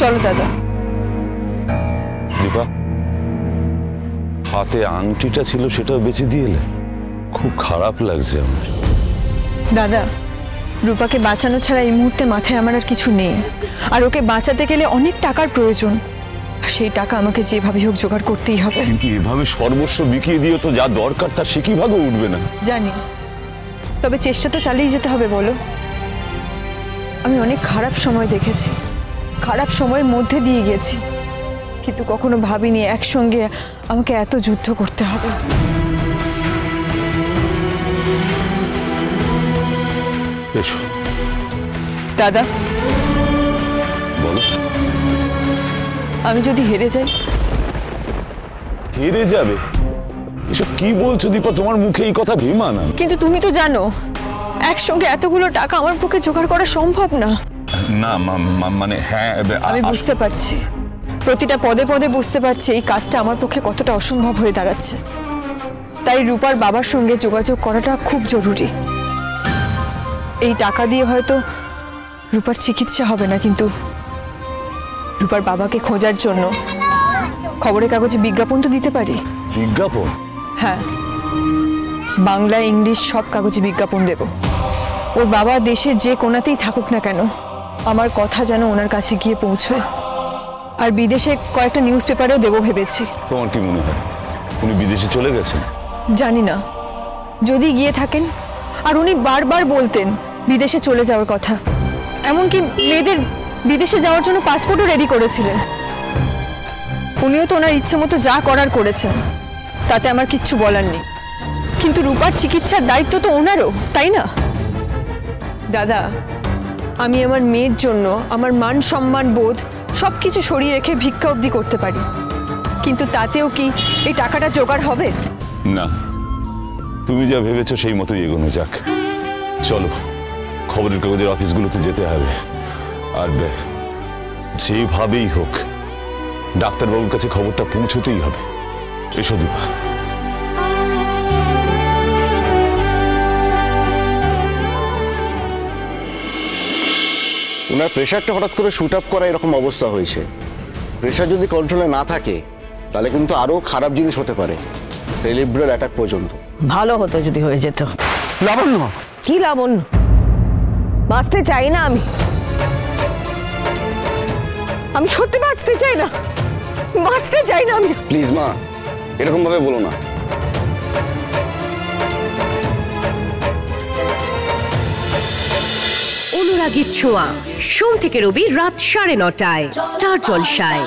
চলো দাদা। দীপা, হাতে আংটিটা ছিল সেটাও বেঁচে দিয়ে এলে, খুব খারাপ লাগছে আমার। দাদা, রূপাকে বাঁচানো ছাড়া এই মুহূর্তে মাথায় আমার আর কিছু নেই। আর ওকে বাঁচাতে গেলে অনেক টাকার প্রয়োজন, আর সেই টাকা আমাকে যেভাবে হোক জোগাড় করতেই হবে। কিন্তু এভাবে সর্বস্ব বিকিয়ে দিয়ে তো যা দরকার তার সে কিভাবে উঠবে না? জানি, তবে চেষ্টা তো চালিয়ে যেতে হবে। বলো, আমি অনেক খারাপ সময় দেখেছি, খারাপ সময়ের মধ্যে দিয়ে গেছি, কিন্তু কখনো ভাবিনি একসঙ্গে আমাকে এত যুদ্ধ করতে হবে। এসো দাদা, বলো। আমি যদি হেরে যাই? হেরে যাবে? এসব কি বলছো দীপা? তোমার মুখে এই কথা ভেমা না। কিন্তু তুমি তো জানো একসঙ্গে এতগুলো টাকা আমার পক্ষে জোগাড় করা সম্ভব না। না মানে হ্যাঁ, আমি বুঝতে পারছি, প্রতিটা পদে পদে বুঝতে পারছি এই কাজটা আমার পক্ষে কতটা অসম্ভব হয়ে দাঁড়াচ্ছে। তাই রূপার বাবার সঙ্গে যোগাযোগ করাটা খুব জরুরি। এই টাকা দিয়ে হয়তো রূপার চিকিৎসা হবে না, কিন্তু রূপার বাবাকে খোঁজার জন্য খবরের কাগজে বিজ্ঞাপন তো দিতে পারি। বিজ্ঞাপন? হ্যাঁ, বাংলা ইংলিশ সব কাগজে বিজ্ঞাপন দেব। ওর বাবা দেশের যে কোনাতেই থাকুক না কেন, আমার কথা যেন ওনার কাছে গিয়ে পৌঁছয়। আর বিদেশে কয়েকটা নিউজ পেপারেও দেবো ভেবেছি। তোমার কি মনে হয় উনি বিদেশে চলে গেছেন? জানি না, যদি গিয়ে থাকেন। আর উনি বারবার বলতেন বিদেশে চলে যাওয়ার কথা, এমনকি মেয়েদের বিদেশে যাওয়ার জন্য পাসপোর্টও রেডি করেছিলেন। উনিও তো ওনার ইচ্ছে মতো যা করার করেছেন, তাতে আমার কিচ্ছু বলার নেই। কিন্তু রূপার চিকিৎসার দায়িত্ব তো ওনারও, তাই না? দাদা, আমি আমার মেয়ের জন্য আমার মান সম্মান বোধ সবকিছু সরিয়ে রেখে ভিক্ষা অবধি করতে পারি, কিন্তু তাতেও কি এই টাকাটা জোগাড় হবে? না, তুমি যা ভেবেছো সেই মতোই এগোনো যাক। চলো, খবরের কাগজের অফিসগুলোতে যেতে হবে, আর যেভাবেই হোক ডাক্তারবাবুর কাছে খবরটা পৌঁছতেই হবে। এসো দীপা। ওনার প্রেশারটা হঠাৎ করে শুট আপ করা এরকম অবস্থা হয়েছে। প্রেশার যদি কন্ট্রোলে না থাকে তাহলে কিন্তু আরো খারাপ জিনিস হতে পারে, সেরিব্রাল অ্যাটাক পর্যন্ত। ভালো হতো যদি হয়ে যেত। লাবণ্য? কি লাবণ্য? বাঁচতে চাই না আমি সত্যি বাঁচতে চাই না, বাঁচতে চাই না আমি। প্লিজ মা, এরকম ভাবে বলো না। অনুরাগীর ছোঁয়া, সোম থেকে রবি রাত 9:30টায় স্টার জলসায়।